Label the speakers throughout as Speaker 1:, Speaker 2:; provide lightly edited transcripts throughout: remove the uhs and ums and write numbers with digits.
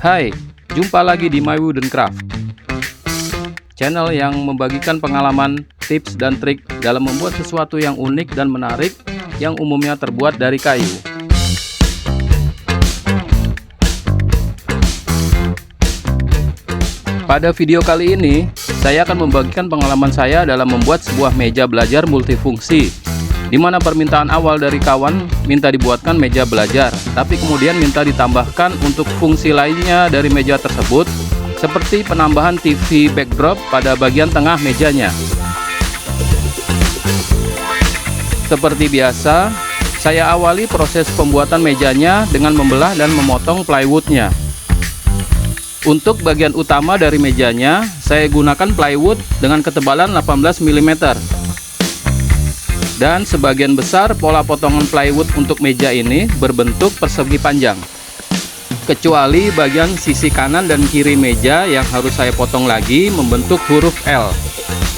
Speaker 1: Hai, jumpa lagi di My Wooden Craft, channel yang membagikan pengalaman, tips, dan trik dalam membuat sesuatu yang unik dan menarik yang umumnya terbuat dari kayu. Pada video kali ini, saya akan membagikan pengalaman saya dalam membuat sebuah meja belajar multifungsi, di mana permintaan awal dari kawan minta dibuatkan meja belajar, tapi kemudian minta ditambahkan untuk fungsi lainnya dari meja tersebut, seperti penambahan TV backdrop pada bagian tengah mejanya. Seperti biasa, saya awali proses pembuatan mejanya dengan membelah dan memotong plywoodnya. Untuk bagian utama dari mejanya, saya gunakan plywood dengan ketebalan 18 mm. Dan sebagian besar pola potongan plywood untuk meja ini berbentuk persegi panjang, kecuali bagian sisi kanan dan kiri meja yang harus saya potong lagi membentuk huruf L.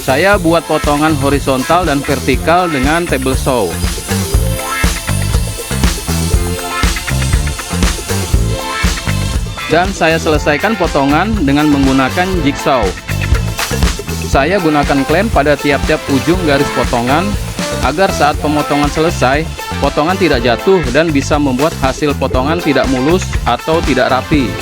Speaker 1: Saya buat potongan horizontal dan vertikal dengan table saw. Dan saya selesaikan potongan dengan menggunakan jigsaw. Saya gunakan klem pada tiap-tiap ujung garis potongan agar saat pemotongan selesai, potongan tidak jatuh dan bisa membuat hasil potongan tidak mulus atau tidak rapi.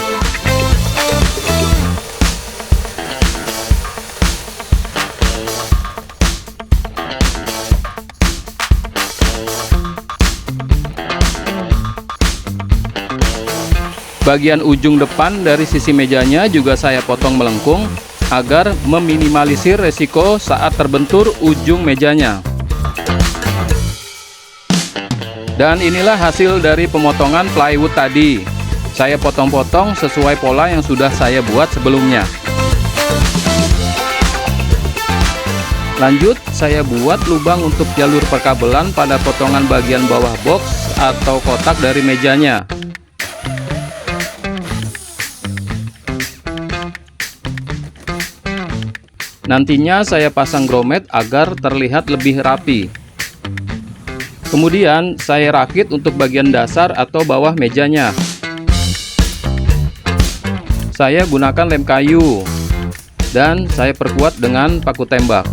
Speaker 1: Bagian ujung depan dari sisi mejanya juga saya potong melengkung agar meminimalisir resiko saat terbentur ujung mejanya. Dan inilah hasil dari pemotongan plywood tadi. Saya potong-potong sesuai pola yang sudah saya buat sebelumnya. Lanjut, saya buat lubang untuk jalur perkabelan pada potongan bagian bawah box atau kotak dari mejanya. Nantinya saya pasang grommet agar terlihat lebih rapi. Kemudian saya rakit untuk bagian dasar atau bawah mejanya. Saya gunakan lem kayu dan saya perkuat dengan paku tembak.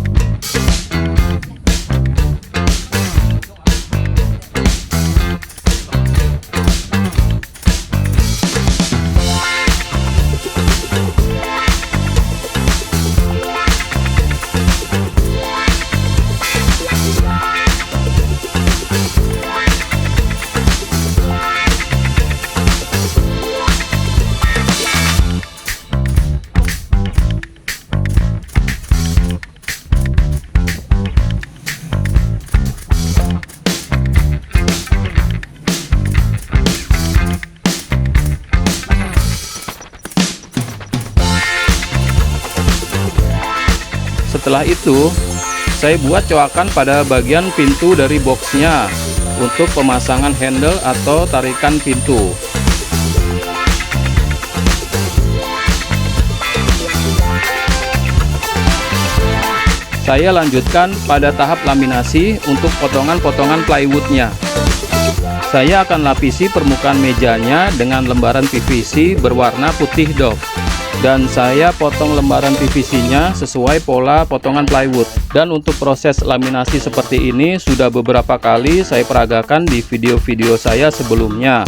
Speaker 1: Setelah itu, saya buat coakan pada bagian pintu dari boxnya untuk pemasangan handle atau tarikan pintu. Saya lanjutkan pada tahap laminasi untuk potongan-potongan plywoodnya. Saya akan lapisi permukaan mejanya dengan lembaran PVC berwarna putih doff. Dan saya potong lembaran PVC-nya sesuai pola potongan plywood. Dan untuk proses laminasi seperti ini sudah beberapa kali saya peragakan di video-video saya sebelumnya.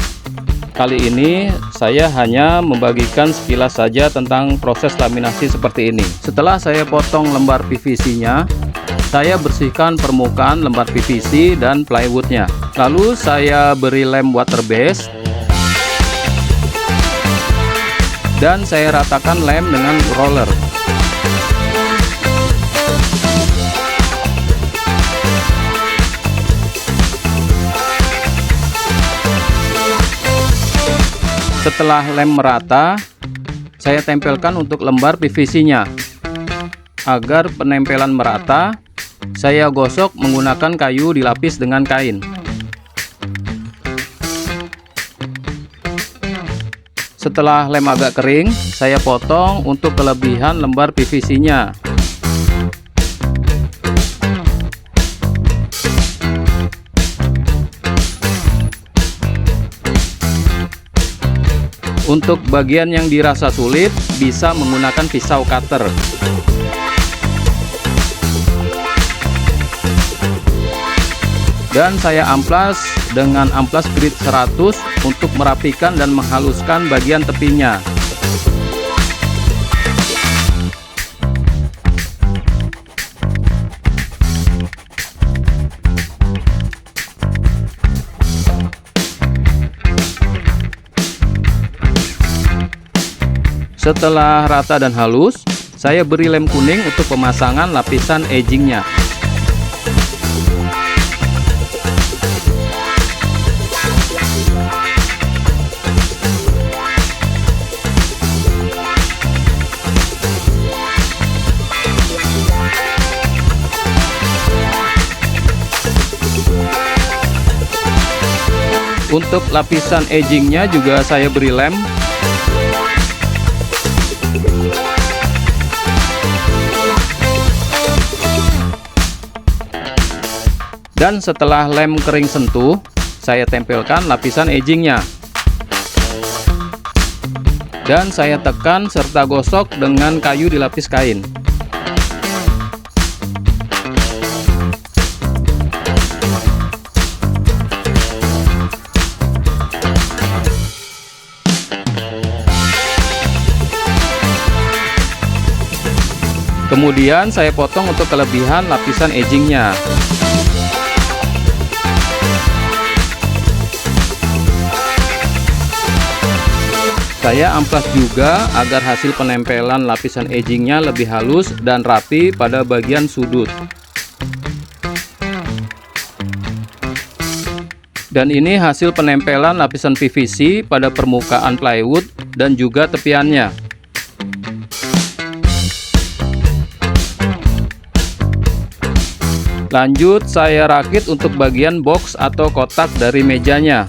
Speaker 1: Kali ini saya hanya membagikan sekilas saja tentang proses laminasi seperti ini. Setelah saya potong lembar PVC-nya, saya bersihkan permukaan lembar PVC dan plywoodnya. Lalu saya beri lem water base dan saya ratakan lem dengan roller. Setelah lem merata, saya tempelkan untuk lembar PVC-nya. Agar penempelan merata, saya gosok menggunakan kayu dilapis dengan kain. Setelah lem agak kering, saya potong untuk kelebihan lembar PVC-nya. Untuk bagian yang dirasa sulit, bisa menggunakan pisau cutter. Dan saya amplas dengan amplas grit 100 untuk merapikan dan menghaluskan bagian tepinya. Setelah rata dan halus, saya beri lem kuning untuk pemasangan lapisan edgingnya. Untuk lapisan edgingnya juga saya beri lem. Dan setelah lem kering sentuh, saya tempelkan lapisan edgingnya. Dan saya tekan serta gosok dengan kayu dilapis kain. Kemudian saya potong untuk kelebihan lapisan edgingnya. Saya amplas juga agar hasil penempelan lapisan edgingnya lebih halus dan rapi pada bagian sudut. Dan ini hasil penempelan lapisan PVC pada permukaan plywood dan juga tepiannya. Lanjut, saya rakit untuk bagian box atau kotak dari mejanya.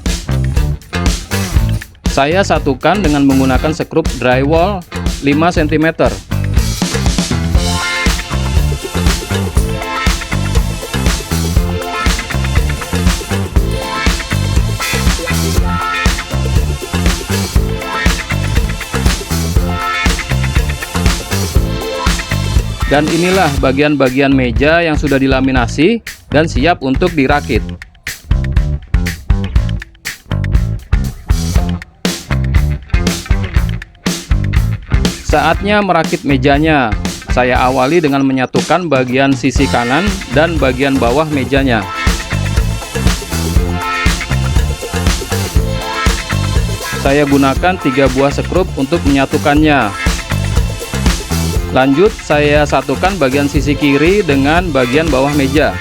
Speaker 1: Saya satukan dengan menggunakan sekrup drywall 5 cm. Dan inilah bagian-bagian meja yang sudah dilaminasi dan siap untuk dirakit. Saatnya merakit mejanya. Saya awali dengan menyatukan bagian sisi kanan dan bagian bawah mejanya. Saya gunakan 3 buah sekrup untuk menyatukannya. Lanjut, saya satukan bagian sisi kiri dengan bagian bawah meja.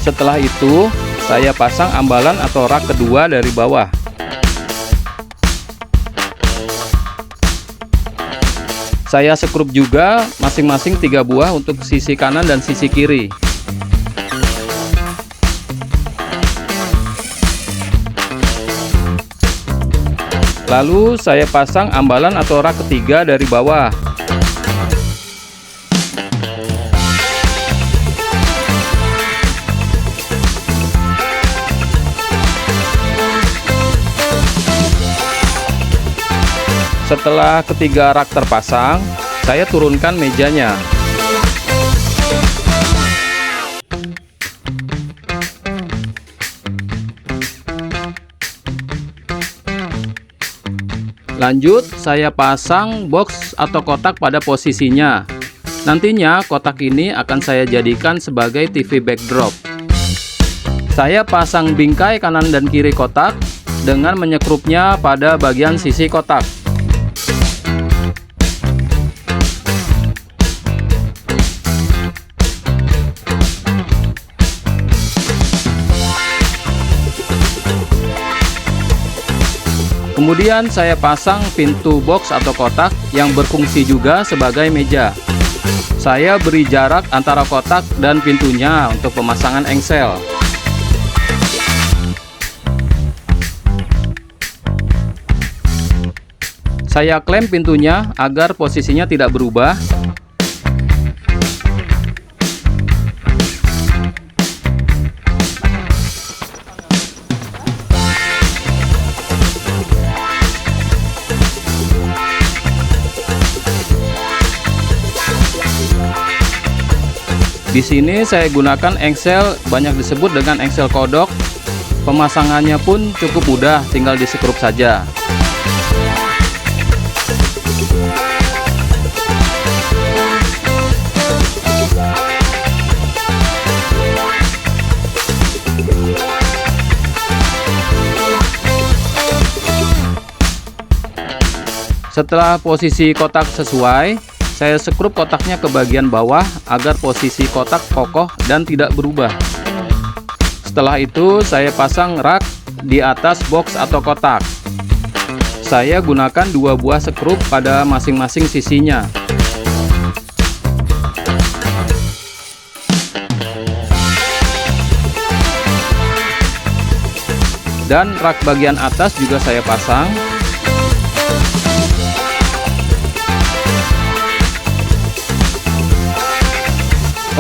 Speaker 1: Setelah itu, saya pasang ambalan atau rak kedua dari bawah. Saya sekrup juga masing-masing 3 buah untuk sisi kanan dan sisi kiri. Lalu saya pasang ambalan atau rak ketiga dari bawah. Setelah ketiga rak terpasang, saya turunkan mejanya. Lanjut, saya pasang box atau kotak pada posisinya. Nantinya kotak ini akan saya jadikan sebagai TV backdrop. Saya pasang bingkai kanan dan kiri kotak dengan menyekrupnya pada bagian sisi kotak. Kemudian saya pasang pintu box atau kotak yang berfungsi juga sebagai meja. Saya beri jarak antara kotak dan pintunya untuk pemasangan engsel. Saya klem pintunya agar posisinya tidak berubah. Di sini saya gunakan engsel, banyak disebut dengan engsel kodok. Pemasangannya pun cukup mudah, tinggal disekrup saja. Setelah posisi kotak sesuai, saya sekrup kotaknya ke bagian bawah agar posisi kotak kokoh dan tidak berubah. Setelah itu saya pasang rak di atas box atau kotak. Saya gunakan 2 buah sekrup pada masing-masing sisinya. Dan rak bagian atas juga saya pasang.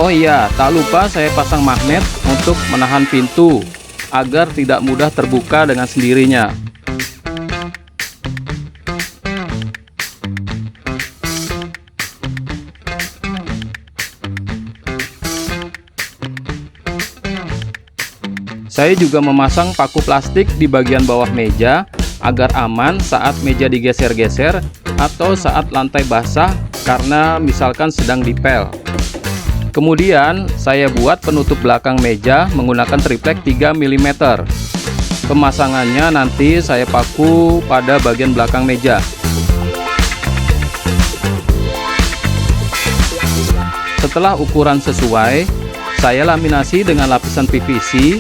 Speaker 1: Oh iya, tak lupa saya pasang magnet untuk menahan pintu agar tidak mudah terbuka dengan sendirinya. Saya juga memasang paku plastik di bagian bawah meja agar aman saat meja digeser-geser atau saat lantai basah karena misalkan sedang dipel. Kemudian saya buat penutup belakang meja menggunakan triplek 3 mm. Pemasangannya nanti saya paku pada bagian belakang meja. Setelah ukuran sesuai, saya laminasi dengan lapisan PVC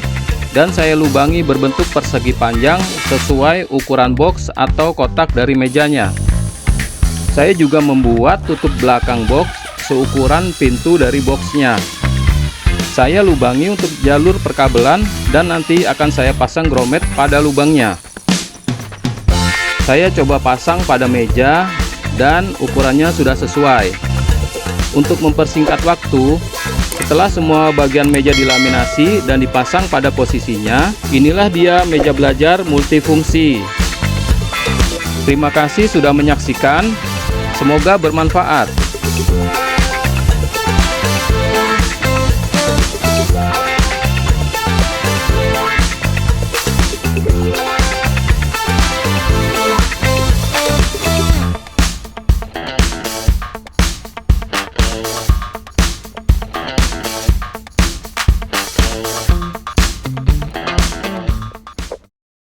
Speaker 1: dan saya lubangi berbentuk persegi panjang sesuai ukuran box atau kotak dari mejanya. Saya juga membuat tutup belakang box seukuran pintu dari boxnya. Saya lubangi untuk jalur perkabelan dan nanti akan saya pasang grommet pada lubangnya. Saya coba pasang pada meja dan ukurannya sudah sesuai. Untuk mempersingkat waktu, setelah semua bagian meja dilaminasi dan dipasang pada posisinya, inilah dia meja belajar multifungsi. Terima kasih sudah menyaksikan, semoga bermanfaat.